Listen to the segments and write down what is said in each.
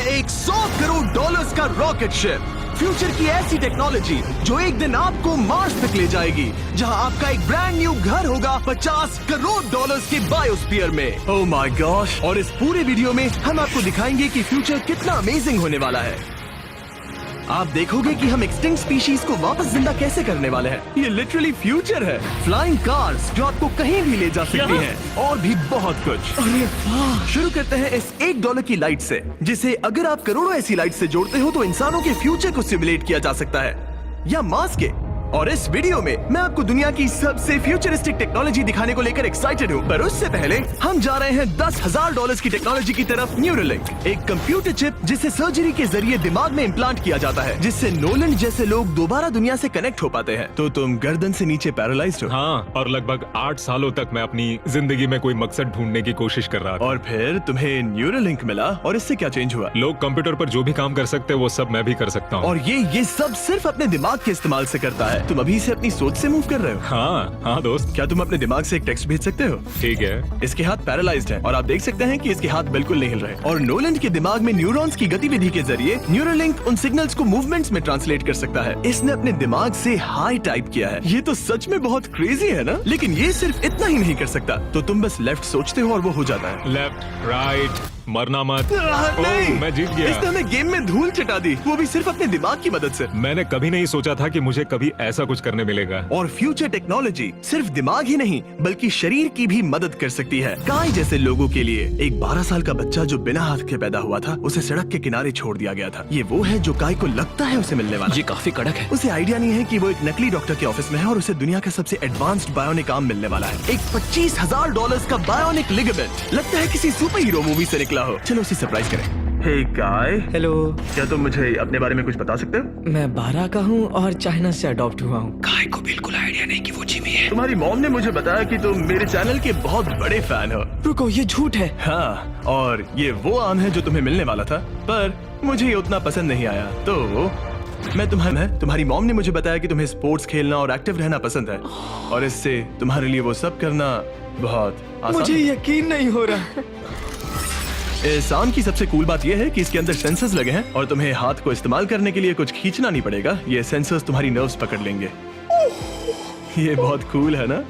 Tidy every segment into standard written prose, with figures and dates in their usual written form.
एक $100 करोड़ का rocket ship, future की ऐसी टेक्नोलॉजी जो एक दिन आपको मार्स तक ले जाएगी, जहां आपका एक ब्रांड न्यू घर होगा $50 करोड़ के बायोस्फीयर में। Oh my gosh! और इस पूरे वीडियो में हम आपको दिखाएंगे कि फ्यूचर कितना अमेजिंग होने वाला है। आप देखोगे कि हम एक्सटिंक्ट स्पीशीज को वापस जिंदा कैसे करने वाले हैं। ये लिटरली फ्यूचर है। फ्लाइंग कार्स जो आपको कहीं भी ले जा सकती हैं, और भी बहुत कुछ। अरे वाह! शुरू करते हैं इस $1 की लाइट से, जिसे अगर आप करोड़ों ऐसी लाइट से जोड़ते हो तो इंसानों के फ्यूचर को सिमुलेट किया जा सकता है, या मार्स के। और इस वीडियो में मैं आपको दुनिया की सबसे फ्यूचरिस्टिक टेक्नोलॉजी दिखाने को लेकर एक्साइटेड हूँ। पर उससे पहले हम जा रहे हैं $10,000 की टेक्नोलॉजी की तरफ। न्यूरोलिंक, एक कंप्यूटर चिप जिसे सर्जरी के जरिए दिमाग में इम्प्लांट किया जाता है, जिससे नोलन जैसे लोग दोबारा दुनिया से कनेक्ट हो पाते हैं। तो तुम गर्दन से नीचे पैरालाइज्ड हो। हाँ, और लगभग 8 सालों तक मैं अपनी जिंदगी में कोई मकसद ढूंढने की कोशिश कर रहा था। और फिर तुम्हें न्यूरोलिंक मिला, और इससे क्या चेंज हुआ? लोग कंप्यूटर पर जो भी काम कर सकते हैं वो सब मैं भी कर सकता हूँ। और ये सब सिर्फ अपने दिमाग के इस्तेमाल से करता है। तुम अभी से अपनी सोच से मूव कर रहे हो। हाँ दोस्त। क्या तुम अपने दिमाग से एक टेक्स्ट भेज सकते हो? ठीक है। इसके हाथ पैरालाइज्ड हैं, और आप देख सकते हैं कि इसके हाथ बिल्कुल नहीं हिल रहे। और नोलैंड के दिमाग में न्यूरॉन्स की गतिविधि के जरिए न्यूरोलिंक उन सिग्नल्स को मूवमेंट्स में ट्रांसलेट कर सकता है। इसने अपने दिमाग से हाई टाइप किया है। ये तो सच में बहुत क्रेजी है ना? लेकिन ये सिर्फ इतना ही नहीं कर सकता। तो तुम बस लेफ्ट सोचते हो और वो हो जाता है। लेफ्ट, राइट, मरना मत। नहीं, मैं जीत गया। इसने हमें गेम में धूल चटा दी, वो भी सिर्फ अपने दिमाग की मदद से। मैंने कभी नहीं सोचा था कि मुझे कभी ऐसा कुछ करने मिलेगा। और फ्यूचर टेक्नोलॉजी सिर्फ दिमाग ही नहीं बल्कि शरीर की भी मदद कर सकती है। काय जैसे लोगों के लिए एक 12 साल का बच्चा जो बिना हाथ के पैदा हुआ था, उसे सड़क के किनारे छोड़ दिया गया था। ये वो है जो काय को लगता है उसे मिलने वाला। ये काफी कड़क है। उसे आइडिया नहीं है कि वो एक नकली डॉक्टर के ऑफिस में है और उसे दुनिया का सबसे एडवांस्ड बायोनिक आर्म मिलने वाला है। एक $25,000 का बायोनिक लिगामेंट, लगता है किसी सुपर हीरो मूवी से निकला हो। चलो उसे सरप्राइज करें। हे काय, हेलो। क्या तुम मुझे अपने बारे में कुछ बता सकते हो? मैं 12 का हूँ और चाइना से अडॉप्ट हुआ हूँ। काय को बिल्कुल आइडिया नहीं कि वो जिमी है। तुम्हारी मॉम ने मुझे बताया कि तुम मेरे चैनल के बहुत बड़े फैन हो। रुको, ये झूठ है। हाँ, और ये वो आम है जो तुम्हें मिलने वाला था, पर मुझे ये उतना पसंद नहीं आया। तो तुम्हारी मॉम ने मुझे बताया कि तुम्हें स्पोर्ट्स खेलना और एक्टिव रहना पसंद है, और इससे तुम्हारे लिए वो सब करना बहुत आसान मुझे है। यकीन नहीं हो रहा। इस आम की सबसे कूल बात यह है कि इसके अंदर सेंसर्स लगे हैं, और तुम्हें हाथ को इस्तेमाल करने के लिए कुछ खींचना नहीं पड़ेगा। ये सेंसर्स तुम्हारी नर्व्स पकड़ लेंगे। ये बहुत कूल है ना?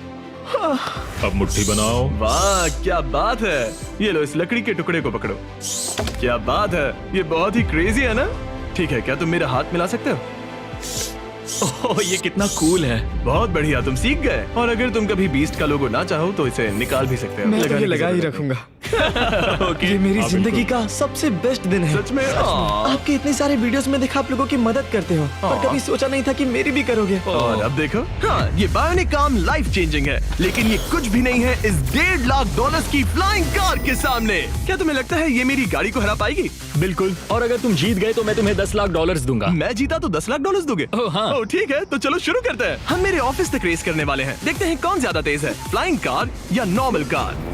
अब मुट्ठी बनाओ। वाह, क्या बात है। ये लो, इस लकड़ी के टुकड़े को पकड़ो। क्या बात है, ये बहुत ही क्रेजी है ना? ठीक है, क्या तुम मेरा हाथ मिला सकते हो? ओह, ये कितना कूल है। बहुत बढ़िया, तुम सीख गए। और अगर तुम कभी बीस्ट का लोगो ना चाहो तो इसे निकाल भी सकते हो। मैं तो लगाने ये की लगा ही जरूरत रखूंगा। ओके। ये मेरी हाँ, जिंदगी बिल्कुल। का सबसे बेस्ट दिन है। सच में? आपके इतने सारे वीडियोस में देखा आप लोगों की मदद करते हो, पर कभी सोचा नहीं था कि मेरी भी करोगे। और अब देखो, हाँ, ये बायोनिक आर्म लाइफ चेंजिंग है, लेकिन ये कुछ भी नहीं है इस $1.5 की फ्लाइंग कार के सामने। क्या तुम्हें लगता है ये मेरी गाड़ी को हरा पाएगी? बिल्कुल। और अगर तुम जीत गए तो मैं तुम्हें $10 लाख दूंगा। मैं जीता तो $10 लाख दोगे? ओह, हाँ। ओह, ठीक है, तो चलो शुरू करते हैं। हम मेरे ऑफिस तक रेस करने वाले हैं। देखते हैं कौन ज्यादा तेज है, फ्लाइंग कार या नॉर्मल कार।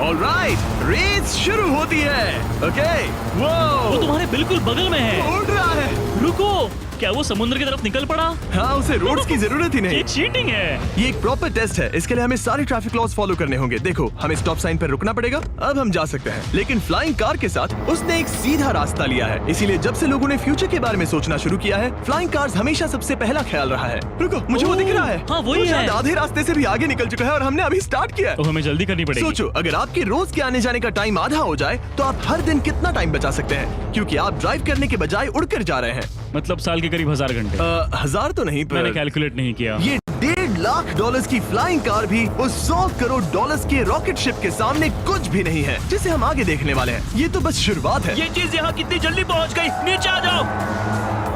ऑलराइट, रेस शुरू होती है। ओके, वो तुम्हारे बिल्कुल बगल में है। उड़ रहा है। रुको, क्या वो समुद्र की तरफ निकल पड़ा? हाँ, उसे रोड्स की जरूरत ही नहीं। ये चीटिंग है। ये एक प्रॉपर टेस्ट है। इसके लिए हमें सारे ट्रैफिक लॉज फॉलो करने होंगे। देखो, हमें स्टॉप साइन पर रुकना पड़ेगा। अब हम जा सकते हैं, लेकिन फ्लाइंग कार के साथ उसने एक सीधा रास्ता लिया है। इसीलिए जब से लोगों ने फ्यूचर के बारे में सोचना शुरू किया है, फ्लाइंग कार्स हमेशा सबसे पहला ख्याल रहा है। रुको, मुझे वो दिख रहा है। हाँ, वही वो शायद है। आधे रास्ते से भी आगे निकल चुका है और हमने अभी स्टार्ट किया है। तो हमें जल्दी करनी पड़ेगी। सोचो, अगर आपके रोज के आने जाने का टाइम आधा हो जाए तो आप हर दिन कितना टाइम बचा सकते हैं, क्योंकि आप ड्राइव करने के बजाय उड़कर जा रहे हैं। मतलब साल के करीब 1000 घंटे। 1000 तो नहीं, मैंने पर कैलकुलेट नहीं किया। ये $1.5 लाख की फ्लाइंग कार भी उस $100 करोड़ के रॉकेट शिप के सामने कुछ भी नहीं है, जिसे हम आगे देखने वाले हैं। ये तो बस शुरुआत है। ये चीज यहाँ कितनी जल्दी पहुँच गई। नीचे आ जाओ।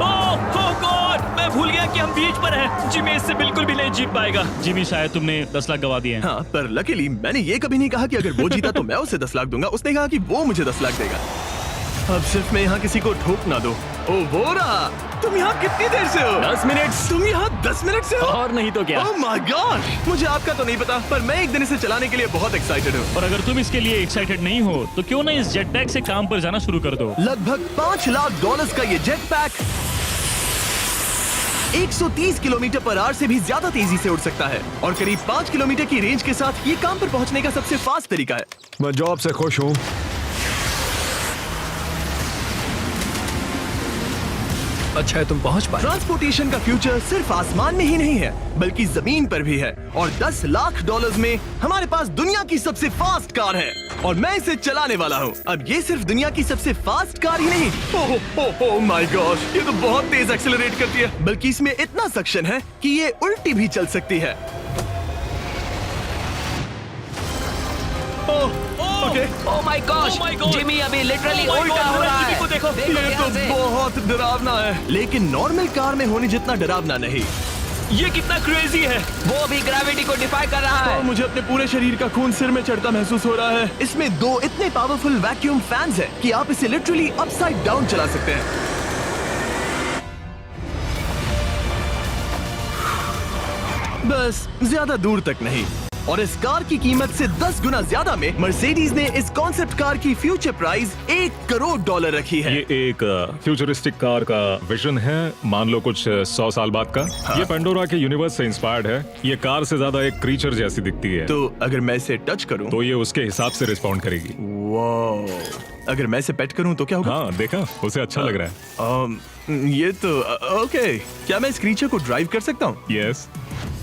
ओह गॉड, मैं भूल गया कि हम बीच पर हैं। जिमी इससे बिल्कुल भी नहीं जीत पाएगा। जिमी, शायद तुमने 10 लाख गवा दिए हैं। हाँ, पर लकीली मैंने ये कभी नहीं कहा कि अगर वो जीता तो मैं उसे 10 लाख दूंगा। उसने कहा कि वो मुझे 10 लाख देगा। अब सिर्फ मैं यहाँ किसी को ठोक ना दो। ओ वो रहा। तुम यहाँ कितनी देर से हो? 10 मिनट। तुम यहाँ 10 मिनट से हो? और नहीं तो क्या। ओह माय गॉड, मुझे आपका तो नहीं पता, पर मैं एक दिन इसे चलाने के लिए बहुत एक्साइटेड हूँ। और अगर तुम इसके लिए एक्साइटेड नहीं हो तो क्यों ना इस जेट पैक से काम पर जाना शुरू कर दो। लगभग $5 लाख का ये jet pack 130 kilometre per hour से भी ज्यादा तेजी से उड़ सकता है, और करीब 5 किलोमीटर की रेंज के साथ ये काम पर पहुंचने का सबसे फास्ट तरीका है। मैं जॉब से खुश हूँ। अच्छा है तुम पहुंच पाए। ट्रांसपोर्टेशन का फ्यूचर सिर्फ आसमान में ही नहीं है बल्कि जमीन पर भी है और 10 लाख डॉलर्स में हमारे पास दुनिया की सबसे फास्ट कार है और मैं इसे चलाने वाला हूँ। अब ये सिर्फ दुनिया की सबसे फास्ट कार ही नहीं, ओह माय गॉश, ये तो बहुत तेज एक्सेलरेट करती है, बल्कि इसमें इतना सक्शन है कि ये उल्टी भी चल सकती है। Okay, oh my gosh, Jimmy अभी लिटरली उल्टा हो रहा है। को देखो। ये तो बहुत डरावना है, लेकिन नॉर्मल कार में होने जितना डरावना नहीं। ये कितना क्रेजी है। वो भी ग्रेविटी को डिफाई कर रहा और है। मुझे अपने पूरे शरीर का खून सिर में चढ़ता महसूस हो रहा है। इसमें 2 इतने पावरफुल वैक्यूम फैंस हैं कि आप इसे लिटरली अपसाइड डाउन चला सकते हैं। बस ज्यादा दूर तक नहीं। और इस कार की कीमत से 10 गुना ज्यादा में मर्सिडीज ने इस कॉन्सेप्ट कार की फ्यूचर प्राइस $1 करोड़ रखी है। ये एक फ्यूचरिस्टिक कार का विजन है, मान लो कुछ 100 साल बाद का। ये पेंडोरा के यूनिवर्स से इंस्पायर्ड है। ये कार से ज्यादा एक क्रीचर जैसी दिखती है, तो अगर मैं इसे टच करूं तो ये उसके हिसाब से रिस्पॉन्ड करेगी। वाह, अगर मैं इसे पेट करूं तो क्या होगा? हाँ देखा, उसे अच्छा लग रहा है। ये तो ओके। क्या मैं इस क्रीचर को ड्राइव कर सकता हूँ? यस।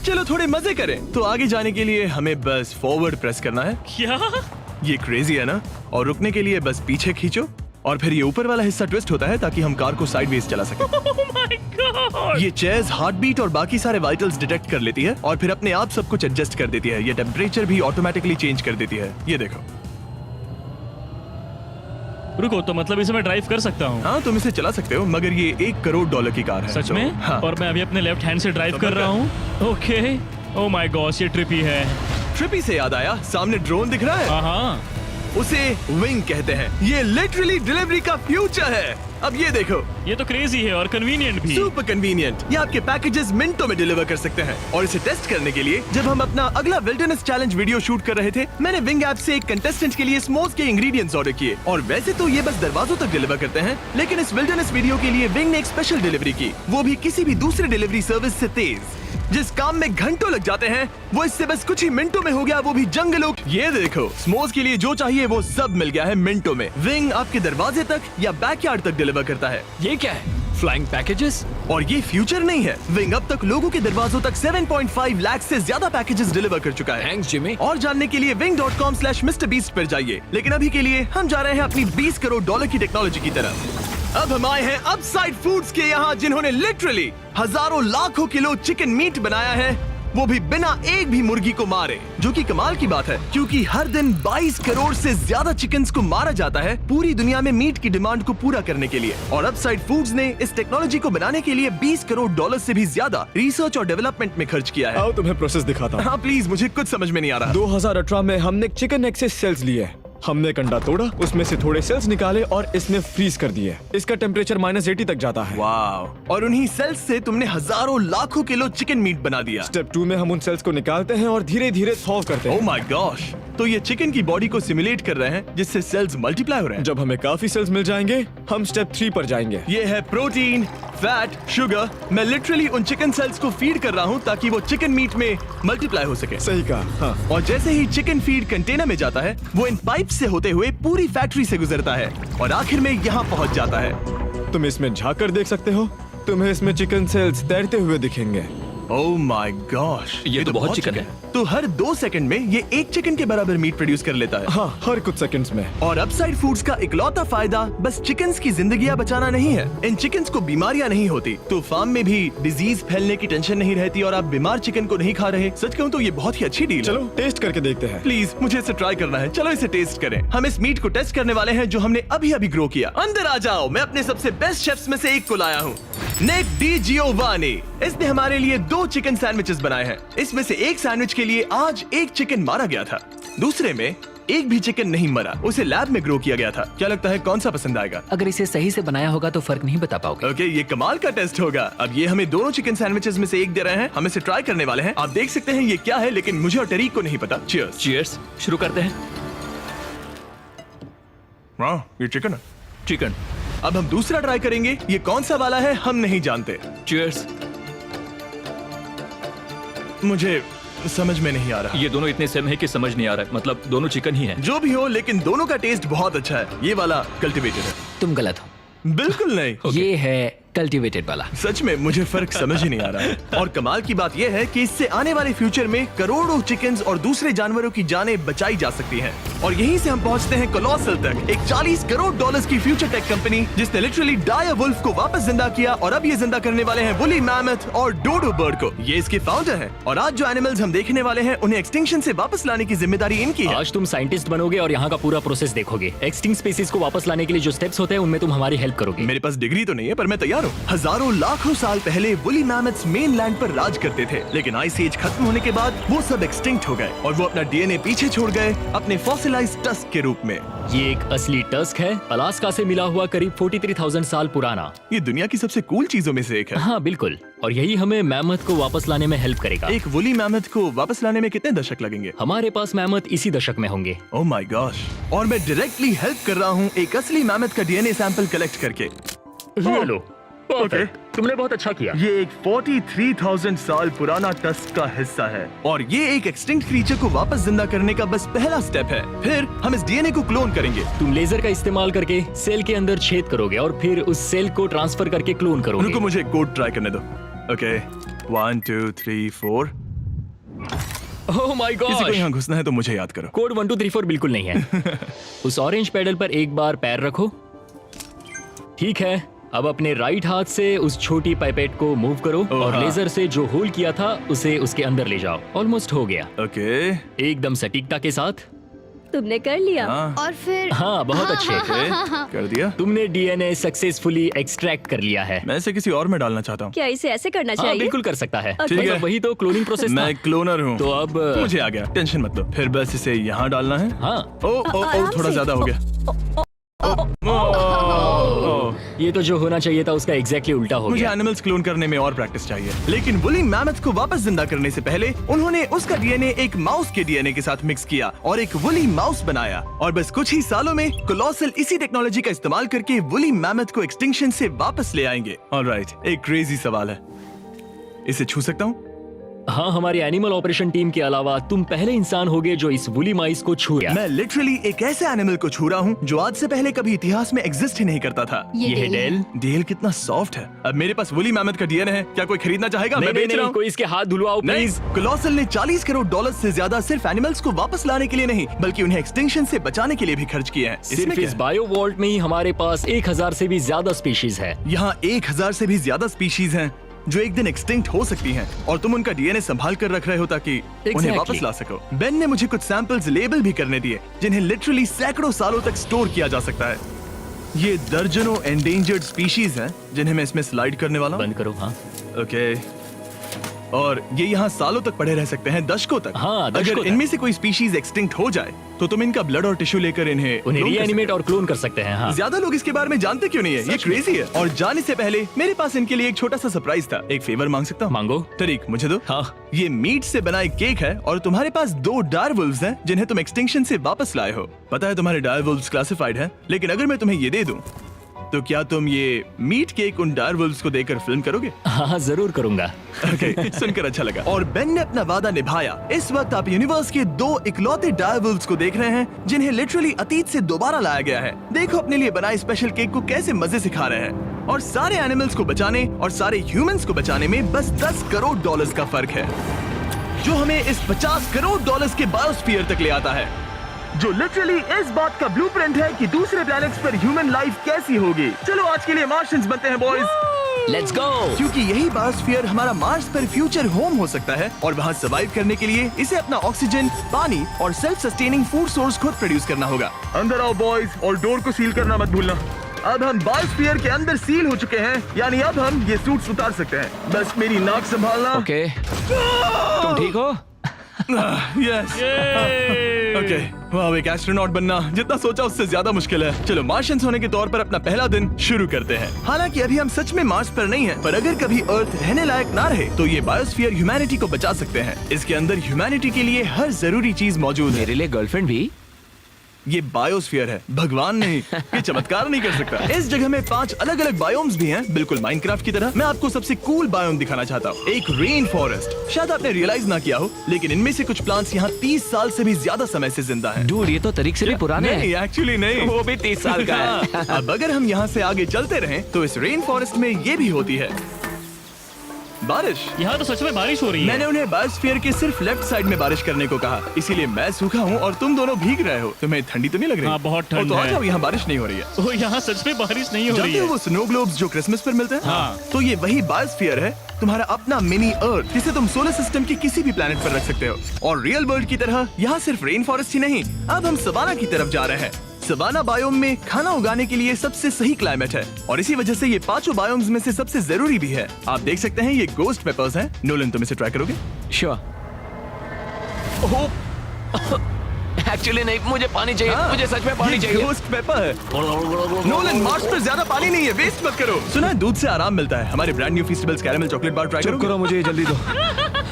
चलो थोड़े मजे करें। तो आगे जाने के लिए हमें बस फॉरवर्ड प्रेस करना है। क्या? ये क्रेजी है ना? और रुकने के लिए बस पीछे खींचो और फिर ये ऊपर वाला हिस्सा ट्विस्ट होता है ताकि हम कार को साइडवेज चला सकें। Oh my God! ये चेयर्स हार्ट बीट और बाकी सारे वाइटल्स डिटेक्ट कर लेती है और फिर अपने आप सब कुछ एडजस्ट कर देती है। ये टेम्परेचर भी ऑटोमेटिकली चेंज कर देती है। ये देखो। रुको, तो मतलब इसे मैं ड्राइव कर सकता हूँ? हाँ, तुम इसे चला सकते हो, मगर ये $1 करोड़ की कार है। सच तो, में? हाँ। और मैं अभी अपने लेफ्ट हैंड से ड्राइव कर रहा हूँ। ओके। ओह माय गॉश, ये ट्रिपी है। ट्रिपी से याद आया, सामने ड्रोन दिख रहा है? हाँ। उसे विंग कहते हैं। ये लिटरली डिलीवरी का फ्यूचर है। अब ये देखो, ये तो क्रेजी है और कन्वीनियंट भी। Super convenient. ये आपके पैकेजेस मिनटों में डिलीवर कर सकते हैं। और इसे टेस्ट करने के लिए जब हम अपना अगला विल्डरनेस चैलेंज वीडियो शूट कर रहे थे, मैंने विंग ऐप से एक कंटेस्टेंट के लिए स्मोक्स के इंग्रेडिएंट्स ऑर्डर किए। और वैसे तो ये बस दरवाजों तक डिलीवर करते हैं, लेकिन इस विल्डरनेस वीडियो के लिए विंग ने एक स्पेशल डिलीवरी की, वो भी किसी भी दूसरे डिलीवरी सर्विस से तेज। जिस काम में घंटों लग जाते हैं, वो इससे बस कुछ ही मिनटों में हो गया, वो भी जंगलों। ये देखो, स्मोक्स के लिए जो चाहिए वो सब मिल गया है मिनटों में। विंग आपके दरवाजे तक या बैकयार्ड तक डिलीवर करता है। ये क्या है? Flying packages? और ये फ्यूचर नहीं है। विंग अब तक लोगों के दरवाजों तक 7.5 लाख से ज्यादा पैकेजेस डिलीवर कर चुका है। Thanks Jimmy. और जानने के लिए wing.com/MrBeast पर जाइए। लेकिन अभी के लिए हम जा रहे हैं अपनी $20 करोड़ की टेक्नोलॉजी की तरफ। अब हम आए हैं अपसाइड फूड्स के यहाँ, जिन्होंने लिटरली हजारों लाखों किलो चिकन मीट बनाया है, वो भी बिना एक भी मुर्गी को मारे। जो कि कमाल की बात है, क्योंकि हर दिन 22 करोड़ से ज्यादा चिकन्स को मारा जाता है पूरी दुनिया में मीट की डिमांड को पूरा करने के लिए। और अपसाइड फूड्स ने इस टेक्नोलॉजी को बनाने के लिए $20 करोड़ से भी ज्यादा रिसर्च और डेवलपमेंट में खर्च किया है। आओ तुम्हें प्रोसेस दिखाता हूँ। हाँ प्लीज, मुझे कुछ समझ में नहीं आ रहा। 2018 में हमने चिकन नेक से सेल्स लिए। हमने एक अंडा तोड़ा, उसमें से थोड़े सेल्स निकाले और इसमें फ्रीज कर दिए। इसका टेम्परेचर -80 तक जाता है। वाव! और उन्हीं सेल्स से तुमने हजारों लाखों किलो चिकन मीट बना दिया। स्टेप 2 में हम उन सेल्स को निकालते हैं और धीरे धीरे थॉव करते ओह हैं। My gosh! तो ये चिकन की बॉडी को सिमुलेट कर रहे हैं, जिससे सेल्स मल्टीप्लाई हो रहे हैं। जब हमें काफी सेल्स मिल जाएंगे, हम स्टेप 3 पर जाएंगे। ये है प्रोटीन, फैट, शुगर। मैं लिटरली उन चिकन सेल्स को फीड कर रहा हूँ ताकि वो चिकन मीट में मल्टीप्लाई हो सके। सही कहा, हाँ। और जैसे ही चिकन फीड कंटेनर में जाता है, वो इन पाइप से होते हुए पूरी फैक्ट्री से गुजरता है और आखिर में यहाँ पहुँच जाता है। तुम इसमें झाँक कर देख सकते हो। तुम्हें इसमें चिकन सेल्स तैरते हुए दिखेंगे। Oh my gosh! ये तो बहुत चिकन है। तो हर 2 सेकंड में ये 1 चिकन के बराबर मीट प्रोड्यूस कर लेता है। हाँ, हर कुछ सेकंड्स में। और अपसाइड फूड्स का इकलौता फायदा बस चिकन्स की जिंदगियां बचाना नहीं है। इन चिकन्स को बीमारियां नहीं होती, तो फार्म में भी डिजीज फैलने की टेंशन नहीं रहती और आप बीमार चिकन को नहीं खा रहे। सच कहूँ तो ये बहुत ही अच्छी डील है। चलो टेस्ट करके देखते हैं। प्लीज, मुझे इसे ट्राई करना है। चलो इसे टेस्ट करें। हम इस मीट को टेस्ट करने वाले हैं जो हमने अभी अभी ग्रो किया। अंदर आ जाओ, मैं अपने सबसे बेस्ट शेफ्स में से एक को लाया हूँ, निक डी जियोवानी। इसने हमारे लिए 2 चिकन सैंडविचेस बनाए हैं। इसमें से एक सैंडविच के लिए आज एक चिकन मारा गया था, दूसरे में एक भी चिकन नहीं मरा, उसे लैब में ग्रो किया गया था। क्या लगता है कौन सा पसंद आएगा? अगर इसे सही से बनाया होगा तो फर्क नहीं बता पाओगे। ओके, ये कमाल का टेस्ट होगा। अब ये हमें दोनों चिकन सैंडविचेस में से एक दे रहे हैं, हम इसे ट्राई करने वाले हैं। आप देख सकते हैं ये क्या है, लेकिन मुझे और टरीक को नहीं पता। चीयर्स। चीयर्स। शुरू करते हैं। वाह, ये चिकन है। चिकन। अब हम दूसरा ट्राई करेंगे। ये कौन सा वाला है हम नहीं जानते। चीयर्स। मुझे समझ में नहीं आ रहा। ये दोनों इतने सेम है कि समझ नहीं आ रहा है। मतलब दोनों चिकन ही है। जो भी हो, लेकिन दोनों का टेस्ट बहुत अच्छा है। ये वाला कल्टीवेटेड है। तुम गलत हो। बिल्कुल नहीं। ये है कल्टीवेटेड वाला। सच में मुझे फर्क समझ ही नहीं आ रहा है। और कमाल की बात यह है कि इससे आने वाले फ्यूचर में करोड़ों चिकन्स और दूसरे जानवरों की जानें बचाई जा सकती हैं। और यहीं से हम पहुंचते हैं कोलोसल तक, एक $40 करोड़ की फ्यूचर टेक कंपनी जिसने लिटरली डायर वुल्फ को वापस जिंदा किया और अब ये जिंदा करने वाले हैं वुली मैमथ और डोडो बर्ड को। ये इसके फाउंडर हैं और आज जो एनिमल्स हम देखने वाले हैं उन्हें एक्सटिंक्शन से वापस लाने की जिम्मेदारी इनकी है। आज तुम साइंटिस्ट बनोगे और यहाँ का पूरा प्रोसेस देखोगे। एक्सटिंक्ट स्पीसीज को वापस लाने के लिए जो स्टेप्स होते हैं उनमें तुम हमारी हेल्प करोगे। मेरे पास डिग्री तो नहीं है पर मैं तैयार हूँ। हजारों लाखों साल पहले वुली मैमथ्स मेनलैंड पर राज करते थे, लेकिन आइस एज खत्म होने के बाद वो सब एक्सटिंक्ट हो गए और वो अपना डीएनए पीछे छोड़ गए अपने फॉसिलाइज्ड टस्क के रूप में। ये एक असली टस्क है, अलास्का से मिला हुआ, करीब 43,000 साल पुराना। ये दुनिया की सबसे कूल चीजों में से एक है। हाँ बिल्कुल, और यही हमें मैमथ को वापस लाने में हेल्प करेगा। एक वुली मैमथ को वापस लाने में कितने दशक लगेंगे? हमारे पास मैमथ इसी दशक में होंगे। Oh my gosh. और मैं डायरेक्टली हेल्प कर रहा हूँ एक असली मैमथ का डीएनए सैंपल कलेक्ट करके। ये लो। ओके, तुमने बहुत अच्छा किया। ये एक 43,000 साल पुराना टस्क का हिस्सा है और ये एक एक्सटिंक्ट क्रीचर को वापस जिंदा करने का बस पहला स्टेप है। फिर हम इस डीएनए को क्लोन करेंगे। तुम लेजर का इस्तेमाल करके सेल के अंदर छेद करोगे और फिर उस सेल को ट्रांसफर करके क्लोन करोगे। रुको, मुझे कोड ट्राई करने दो। ओके, 1 2 3 4। ओह माय किसी को गॉड, यहाँ घुसना है तो मुझे याद करो। कोड 1 2 3 4 बिल्कुल नहीं है। उस ऑरेंज पेडल पर एक बार पैर रखो। ठीक है, अब अपने राइट हाथ से उस छोटी पाइपेट को मूव करो और हाँ। लेजर से जो होल किया था उसे उसके अंदर ले जाओ। ऑलमोस्ट हो गया। ओके, एकदम सटीकता के साथ। तुमने कर लिया। हाँ। और फिर हाँ, बहुत अच्छे। कर दिया। तुमने डीएनए सक्सेसफुली एक्सट्रैक्ट कर लिया है। मैं इसे किसी और में डालना चाहता हूँ। क्या इसे ऐसे करना हाँ, चाहिए? बिल्कुल कर सकता है। ठीक है। वही तो क्लोनिंग प्रोसेस था। मैं क्लोनर हूँ तो अब मुझे आ गया, टेंशन मत लो। फिर बस इसे यहाँ डालना है। हाँ, आराम थोड़ा से। ज्यादा हो गया। ये तो जो होना चाहिए था उसका एग्जैक्टली उल्टा हो मुझे गया। एनिमल्स क्लोन करने में और प्रैक्टिस चाहिए। लेकिन वुली मैमथ को वापस जिंदा करने से पहले उन्होंने उसका डीएनए एक माउस के डीएनए के साथ मिक्स किया और एक वुली माउस बनाया। और बस कुछ ही सालों में कोलोसल इसी टेक्नोलॉजी का इस्तेमाल करके वुली मैमथ को एक्सटिंक्शन से वापस ले आएंगे। ऑलराइट, एक क्रेजी सवाल है, इसे छू सकता हूँ? हाँ, हमारी एनिमल ऑपरेशन टीम के अलावा तुम पहले इंसान होगे जो इस वुली माइस को छू गया। मैं लिटरली एक ऐसे एनिमल को छू रहा हूँ जो आज से पहले कभी इतिहास में एग्जिस्ट ही नहीं करता था। ये है डेल। डेल कितना सॉफ्ट है। अब मेरे पास वुली मैमथ का डीएनए है, क्या कोई खरीदना चाहेगा? मैं बेच रहा हूँ। कोई इसके हाथ धुलवाओ नहीं, प्लीज। कोलोसल ने $40 करोड़ से ज्यादा सिर्फ एनिमल्स को वापस लाने के लिए नहीं बल्कि उन्हें एक्सटिंक्शन से बचाने के लिए भी खर्च किए हैं। सिर्फ इस बायो वॉल्ट में ही हमारे पास 1000 से भी ज्यादा स्पीशीज है। यहाँ 1000 से भी ज्यादा स्पीशीज हैं जो एक दिन एक्सटिंक्ट हो सकती हैं और तुम उनका डीएनए संभाल कर रख रहे हो ताकि उन्हें वापस ला सको। बेन ने मुझे कुछ सैंपल्स लेबल भी करने दिए जिन्हें लिटरली सैकड़ों सालों तक स्टोर किया जा सकता है। ये दर्जनों एंडेंजर्ड स्पीशीज हैं जिन्हें मैं इसमें स्लाइड करने वाला हूँ। बंद करो। हाँ, ओके, और ये यहाँ सालों तक पड़े रह सकते हैं, दशकों तक। हाँ, दशकों अगर तक। इनमें से कोई स्पीशीज एक्सटिंक्ट हो जाए तो तुम इनका ब्लड और टिश्यू लेकर उन्हें clone कर रीएनिमेट और क्लोन कर सकते हैं। हाँ, सकते। ज्यादा लोग इसके बारे में जानते क्यों नहीं है? ये क्रेजी है। और जाने से पहले मेरे पास इनके लिए एक छोटा सा सरप्राइज था। एक फेवर मांग सकता हूँ? मांगो। तरीक मुझे दो। हाँ। ये मीट से बना एक केक है और तुम्हारे पास 2 डायर वुल्व्स हैं जिन्हें तुम एक्सटिंक्शन से वापस लाए हो। पता है तुम्हारे डायर वुल्व्स क्लासिफाइड हैं, लेकिन अगर मैं तुम्हें ये दे दूं तो क्या तुम ये मीट केक उन डायर वुल्व्स को देकर फिल्म करोगे? हाँ, जरूर करूंगा। ओके, सुनकर अच्छा लगा। और बेन ने अपना वादा निभाया। इस वक्त आप यूनिवर्स के 2 इकलौते डायर वुल्व्स को देख रहे हैं जिन्हें लिटरली अतीत से दोबारा लाया गया है। देखो अपने लिए बनाए स्पेशल केक को कैसे मजे से खा रहे हैं। और सारे एनिमल्स को बचाने और सारे ह्यूमंस को बचाने में बस $10 करोड़ का फर्क है, जो हमें इस $50 करोड़ के बायोस्फीयर तक ले आता है, जो लिटरली इस बात का ब्लूप्रिंट है कि दूसरे प्लैनेट्स पर ह्यूमन लाइफ कैसी होगी। चलो आज के लिए मार्शियंस बनते हैं बॉयज। Let's go. क्योंकि यही बायोस्फीयर हमारा मार्स पर फ्यूचर होम हो सकता है और वहाँ सर्वाइव करने के लिए इसे अपना ऑक्सीजन, पानी और सेल्फ सस्टेनिंग फूड सोर्स खुद प्रोड्यूस करना होगा। अंदर आओ बॉयज और डोर को सील करना मत भूलना। अब हम बायोस्फीयर के अंदर सील हो चुके हैं, यानी अब हम ये सूट्स उतार सकते हैं। बस मेरी नाक संभालना। ओके, तुम ठीक हो? यस। ओके, वाह, एक एस्ट्रोनॉट बनना जितना सोचा उससे ज्यादा मुश्किल है। चलो मार्शियंस होने के तौर पर अपना पहला दिन शुरू करते हैं। हालांकि अभी हम सच में मार्स पर नहीं हैं, पर अगर कभी अर्थ रहने लायक ना रहे तो ये बायोस्फीयर ह्यूमैनिटी को बचा सकते हैं। इसके अंदर ह्यूमैनिटी के लिए हर जरूरी चीज मौजूद है। मेरे लिए गर्लफ्रेंड भी? ये बायोस्फीयर है, भगवान नहीं, ये चमत्कार नहीं कर सकता। इस जगह में 5 अलग अलग बायोम्स भी हैं, बिल्कुल माइनक्राफ्ट की तरह। मैं आपको सबसे कूल बायोम दिखाना चाहता हूँ, एक रेन फॉरेस्ट। शायद आपने रियलाइज ना किया हो, लेकिन इनमें से कुछ प्लांट्स यहाँ 30 साल से भी ज्यादा समय से जिंदा हैं। डूड, ये तो तरीक से भी पुराने नहीं, हैं। एक्चुअली नहीं, वो भी 30 साल का है। अब अगर हम यहाँ से आगे चलते रहें, तो इस रेन फॉरेस्ट में ये भी होती है बारिश। यहाँ तो सच में बारिश हो रही है। मैंने उन्हें बायोस्फीयर के सिर्फ लेफ्ट साइड में बारिश करने को कहा, इसीलिए मैं सूखा हूँ और तुम दोनों भीग रहे हो। तुम्हें ठंडी तो नहीं लग रही? हाँ, बहुत ठंड तो आ है। जाओ, यहाँ बारिश नहीं हो रही है। ओ, यहाँ सच में बारिश नहीं हो रही जानते हो है। वो स्नो ग्लोब्स जो क्रिसमस पर मिलते हैं? हाँ। तो ये वही बायोस्फीयर है, तुम्हारा अपना मिनी अर्थ, जिसे तुम सोलर सिस्टम के किसी भी प्लेनेट पर रख सकते हो। और रियल वर्ल्ड की तरह यहाँ सिर्फ रेन फॉरेस्ट ही नहीं, अब हम सवाना की तरफ जा रहे हैं। सवाना बायोम में खाना उगाने के लिए सबसे सही क्लाइमेट है और इसी वजह से ये 5 बायोम्स में से सबसे जरूरी भी है। आप देख सकते हैं ये गोस्ट पेपर्स हैं। नोलन, तुम इसे ट्राई करोगे? श्योर। एक्चुअली नहीं, मुझे पानी चाहिए। हाँ, मुझे सच में पानी ये चाहिए। गोस्ट पेपर है। नोलन, मार्स पर ज्यादा पानी नहीं है, वेस्ट मत करो। सुना है दूध से आराम मिलता है। हमारे brand new festivals caramel chocolate bar try करो। मुझे जल्दी दो।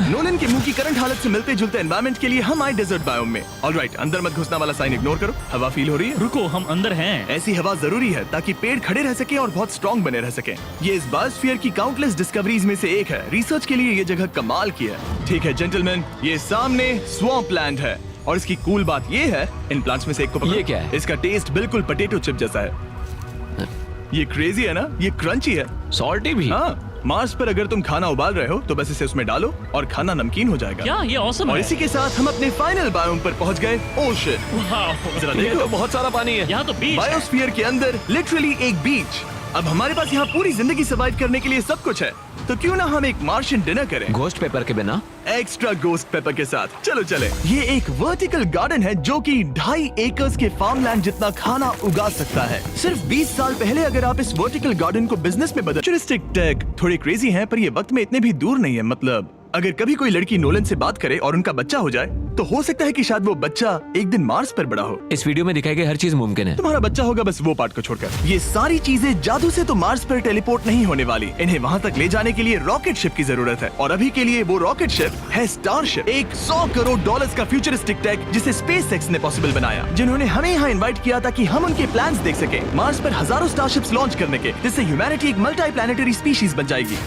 नोलन के मुंह की करंट हालत से मिलते जुलते एनवायरनमेंट के लिए हम आए डेजर्ट बायोम में। ऑलराइट, अंदर मत घुसना वाला साइन इग्नोर करो। हवा फील हो रही है? रुको, हम अंदर हैं। ऐसी हवा जरूरी है ताकि पेड़ खड़े रह सके और बहुत स्ट्रॉन्ग बने रह सके। ये इस बायोस्फीयर की काउंटलेस डिस्कवरीज में से एक है। रिसर्च के लिए ये जगह कमाल की है। ठीक है जेंटलमैन, ये सामने स्वैम्प लैंड है और इसकी कूल बात ये है, इन प्लांट्स में से एक को पकड़ो। ये क्या है? इसका टेस्ट बिल्कुल पोटैटो चिप जैसा है। ये क्रेजी है ना? ये क्रंची है। सॉल्टी भी। हाँ, मार्स पर अगर तुम खाना उबाल रहे हो तो बस इसे उसमें डालो और खाना नमकीन हो जाएगा। क्या ये ऑसम और है? इसी के साथ हम अपने फाइनल बायोम पर पहुंच गए, ओशन। वाह, जरा ये देखो, तो बहुत सारा पानी है। यहाँ तो बीच है। बायोस्फीयर के अंदर लिटरली एक बीच। अब हमारे पास यहाँ पूरी जिंदगी सर्वाइव करने के लिए सब कुछ है, तो क्यों ना हम एक मार्शियन डिनर करें गोस्ट पेपर के बिना। एक्स्ट्रा गोस्ट पेपर के साथ। चलो चले। ये एक वर्टिकल गार्डन है जो कि 2.5 एकर्स के फार्मलैंड जितना खाना उगा सकता है। सिर्फ 20 साल पहले अगर आप इस वर्टिकल गार्डन को बिजनेस में बदल। फ्यूचरिस्टिक टेक थोड़े क्रेजी हैं, पर ये वक्त में इतने भी दूर नहीं है। मतलब अगर कभी कोई लड़की नोलन से बात करे और उनका बच्चा हो जाए, तो हो सकता है कि शायद वो बच्चा एक दिन मार्स पर बड़ा हो। इस वीडियो में दिखाई गई हर चीज मुमकिन है। तुम्हारा बच्चा होगा, बस वो पार्ट को छोड़कर। ये सारी चीजें जादू से तो मार्स पर टेलीपोर्ट नहीं होने वाली। इन्हें वहाँ तक ले जाने के लिए रॉकेट शिप की जरूरत है और अभी के लिए वो रॉकेट शिप है स्टारशिप। एक $100 करोड़ का फ्यूचरिस्टिक टेक जिसे स्पेसएक्स ने पॉसिबल बनाया, जिन्होंने हमें यहाँ इन्वाइट किया ताकि हम उनके प्लान्स देख सके मार्स पर हजारों स्टारशिप्स लॉन्च करने के, जिससे ह्यूमैनिटी एक मल्टी प्लैनेटरी स्पीशीज बन जाएगी।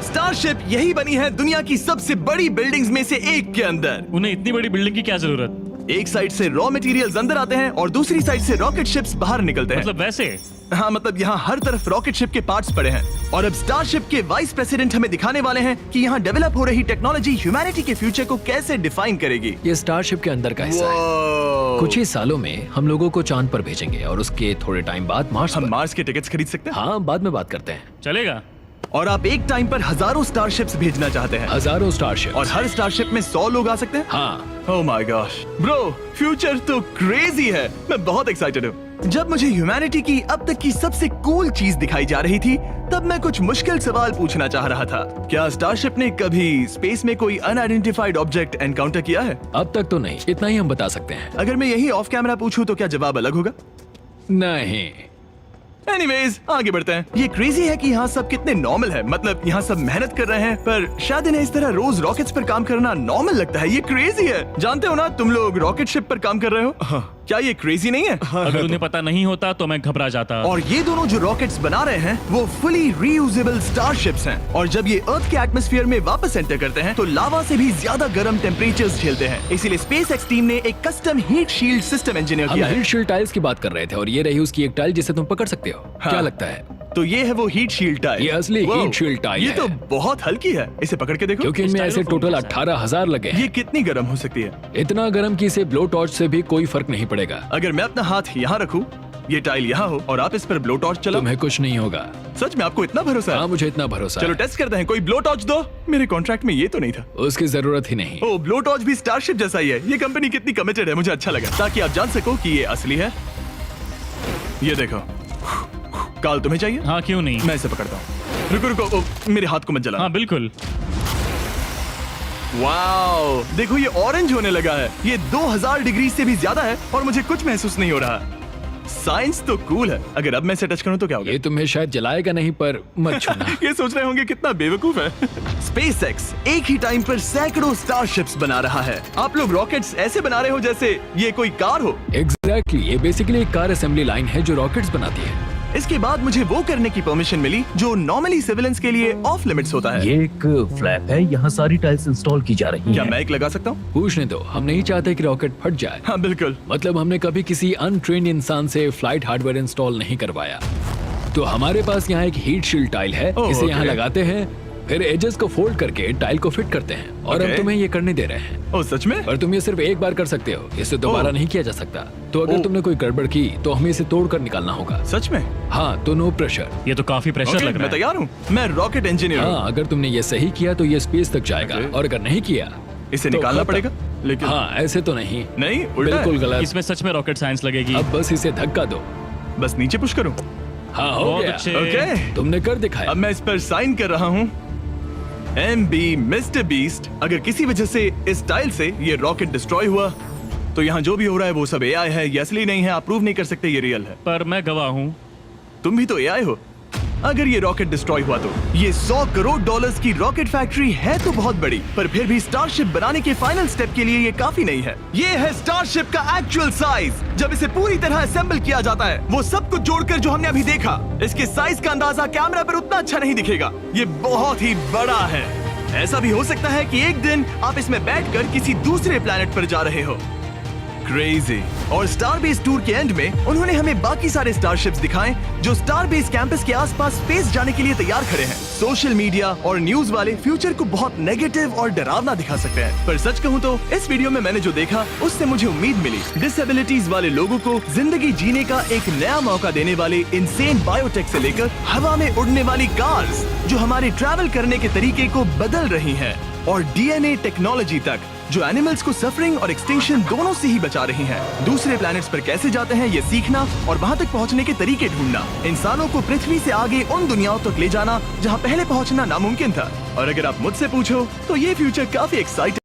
स्टारशिप यही बनी है दुनिया की सबसे बड़ी बिल्डिंग्स में से एक के अंदर। उन्हें इतनी बड़ी बिल्डिंग की क्या जरूरत? एक साइड से रॉ मटेरियल्स अंदर आते हैं और दूसरी साइड से रॉकेट शिप्स बाहर निकलते हैं। मतलब वैसे? हाँ, मतलब यहाँ हर तरफ रॉकेट शिप के पार्ट्स पड़े हैं और अब स्टारशिप के वाइस प्रेसिडेंट हमें दिखाने वाले हैं कि यहाँ डेवलप हो रही टेक्नोलॉजी ह्यूमैनिटी के फ्यूचर को कैसे डिफाइन करेगी। ये स्टारशिप के अंदर का हिस्सा है। Wow! कुछ ही सालों में हम लोगों को चांद पर भेजेंगे और उसके थोड़े टाइम बाद मार्स हम पर। मार्स के टिकट्स खरीद सकते हैं। हाँ, बाद में बात करते हैं। चलेगा। और आप एक टाइम पर हजारों स्टारशिप्स भेजना चाहते हैं हजारों स्टारशिप और हर स्टारशिप में 100 लोग आ सकते हैं। हाँ, oh my gosh bro, future तो क्रेजी है। मैं बहुत एक्साइटेड हूँ। जब मुझे ह्यूमैनिटी की अब तक की सबसे कूल चीज दिखाई जा रही थी, तब मैं कुछ मुश्किल सवाल पूछना चाह रहा था। क्या स्टारशिप ने कभी स्पेस में कोई अनआइडेंटिफाइड ऑब्जेक्ट एनकाउंटर किया है? अब तक तो नहीं, इतना ही हम बता सकते हैं। अगर मैं यही ऑफ कैमरा पूछूं तो क्या जवाब अलग होगा? नहीं। एनीवेज, आगे बढ़ते हैं। ये क्रेजी है कि यहाँ सब कितने नॉर्मल है। मतलब यहाँ सब मेहनत कर रहे हैं, पर शायद इन्हें इस तरह रोज रॉकेट्स पर काम करना नॉर्मल लगता है। ये क्रेजी है। जानते हो ना, तुम लोग रॉकेट शिप पर काम कर रहे हो। हाँ। क्या ये क्रेजी नहीं है? अगर उन्हें पता नहीं होता तो मैं घबरा जाता। और ये दोनों जो रॉकेट्स बना रहे हैं वो फुली रीयूजेबल स्टारशिप्स हैं और जब ये अर्थ के एटमॉस्फेयर में वापस एंटर करते हैं तो लावा से भी ज्यादा गर्म टेम्परेचर्स झेलते हैं। इसीलिए स्पेसएक्स टीम ने एक custom heat shield system engineer हम किया है। हीट शील्ड टाइल्स की बात कर रहे थे और ये रही उसकी एक टाइल जिसे तुम पकड़ सकते हो। हाँ। क्या लगता है? तो ये है वो हीट शील्ड टाइल। ये असली Wow, हीट शील्ड टाइल ये है। तो बहुत हल्की है। इसे पकड़ के देखो। क्योंकि इनमें ऐसे टोटल 18,000 लगे हैं। ये कितनी गर्म हो सकती है? इतना गर्म कि इसे ब्लो टॉर्च से भी कोई फर्क नहीं पड़ेगा। अगर मैं अपना हाथ यहाँ रखूं, ये टाइल यहाँ हो और आप इस पर ब्लो टॉर्च चलाओ, तुम्हें कुछ नहीं होगा। सच में आपको इतना भरोसा है? हाँ, मुझे इतना भरोसा चलो है। टेस्ट करते हैं। कोई ब्लो टॉर्च दो। मेरे कॉन्ट्रैक्ट में ये तो नहीं था। उसकी जरूरत ही नहीं। ओ, ब्लो टॉर्च भी स्टारशिप जैसा ही है। ये कंपनी कितनी कमिटेड है, मुझे अच्छा लगा, ताकि आप जान सको कि ये असली है। ये देखो। काल, तुम्हें चाहिए? हाँ, क्यों नहीं। मैं इसे पकड़ता हूँ। रुको रुको, ओ, मेरे हाथ को मत जला। हाँ बिल्कुल। वाओ, देखो ये ऑरेंज होने लगा है। ये 2000 डिग्री से भी ज्यादा है और मुझे कुछ महसूस नहीं हो रहा। साइंस तो कूल है। अगर अब मैं इसे टच करूं तो क्या होगा? ये तुम्हें शायद जलाएगा नहीं, पर मत छूना। ये सोच रहे होंगे कितना बेवकूफ है। SpaceX एक ही टाइम पर सैकड़ों स्टारशिप्स बना रहा है। आप लोग रॉकेट्स ऐसे बना रहे हो जैसे ये कोई कार हो। एग्जैक्टली, ये बेसिकली एक कार असेंबली लाइन है जो रॉकेट्स बनाती है। इसके बाद मुझे वो करने की परमिशन मिली जो नॉर्मली सिविलियंस के लिए ऑफ लिमिट्स होता है। ये एक फ्लैप है, यहाँ सारी टाइल्स इंस्टॉल की जा रही क्या हैं। मैं एक लगा सकता हूँ? पूछने दो, हम नहीं चाहते कि रॉकेट फट जाए। हाँ बिल्कुल। मतलब हमने कभी किसी अनट्रेन्ड इंसान से फ्लाइट हार्डवेयर इंस्टॉल नहीं करवाया। तो हमारे पास यहाँ एक हीट शील्ड टाइल है, ओह, इसे यहाँ ओके। लगाते हैं, फिर एजेस को फोल्ड करके टाइल को फिट करते हैं और हम ओके। तुम्हें ये करने दे रहे हैं। ओ सच में? पर तुम ये सिर्फ एक बार कर सकते हो, इसे दोबारा ओह। नहीं किया जा सकता। तो अगर ओह। तुमने कोई गड़बड़ की तो हमें इसे तोड़ कर निकालना होगा। सच में? हाँ, तो नो प्रेशर। ये तो काफी प्रेशर ओके, लग रहा मैं है। तैयार हूँ। मैं रॉकेट इंजीनियर हूँ। हाँ, अगर तुमने ये सही किया तो ये स्पेस तक जाएगा, ओके। और अगर नहीं किया इसे तो निकालना खत्म। पड़ेगा? लेकिन हाँ, ऐसे तो नहीं। नहीं, उल्टा है। बिल्कुल गलत। इसमें सच में रॉकेट साइंस लगेगी। अब बस इसे धक्का दो। बस नीचे पुश करूँ? हाँ, हो बहुत गया। अच्छे। ओके। तुमने कर दिखाया। अब मैं इस पर साइन कर रहा हूँ। MB mister beast. अगर किसी वजह से इस टाइल से ये रॉकेट डिस्ट्रॉय हुआ तो यहाँ जो भी हो रहा है वो सब AI है, ये असली नहीं है। आप प्रूव नहीं कर सकते ये रियल है। पर मैं गवाह हूँ। तुम भी तो AI हो। अगर ये रॉकेट डिस्ट्रॉय हुआ तो ये $100 करोड़ की रॉकेट फैक्ट्री है तो बहुत बड़ी, पर फिर भी स्टारशिप बनाने के फाइनल स्टेप के लिए ये काफी नहीं है। ये है स्टारशिप का एक्चुअल साइज। जब इसे पूरी तरह असेंबल किया जाता है, वो सब कुछ जोड़कर जो हमने अभी देखा, इसके साइज का अंदाजा कैमरा पर उतना अच्छा नहीं दिखेगा। ये बहुत ही बड़ा है। ऐसा भी हो सकता है कि एक दिन आप इसमें बैठकर किसी दूसरे प्लेनेट पर जा रहे हो। क्रेजी। और स्टारबेस टूर के एंड में उन्होंने हमें बाकी सारे स्टारशिप्स दिखाए जो स्टारबेस कैंपस के आसपास स्पेस जाने के लिए तैयार खड़े हैं। सोशल मीडिया और न्यूज वाले फ्यूचर को बहुत नेगेटिव और डरावना दिखा सकते हैं, पर सच कहूँ तो इस वीडियो में मैंने जो देखा उससे मुझे उम्मीद मिली। डिसेबिलिटीज वाले लोगों को जिंदगी जीने का एक नया मौका देने वाले इंसेन बायोटेक से लेकर हवा में उड़ने वाली कार्स जो हमारे ट्रैवल करने के तरीके को बदल रही हैं, और DNA टेक्नोलॉजी तक जो एनिमल्स को सफरिंग और एक्सटिंक्शन दोनों से ही बचा रही हैं। दूसरे प्लैनेट्स पर कैसे जाते हैं ये सीखना और वहां तक पहुंचने के तरीके ढूंढना, इंसानों को पृथ्वी से आगे उन दुनियाओं तक ले जाना जहां पहले पहुंचना नामुमकिन था। और अगर आप मुझसे पूछो तो ये फ्यूचर काफी एक्साइटिंग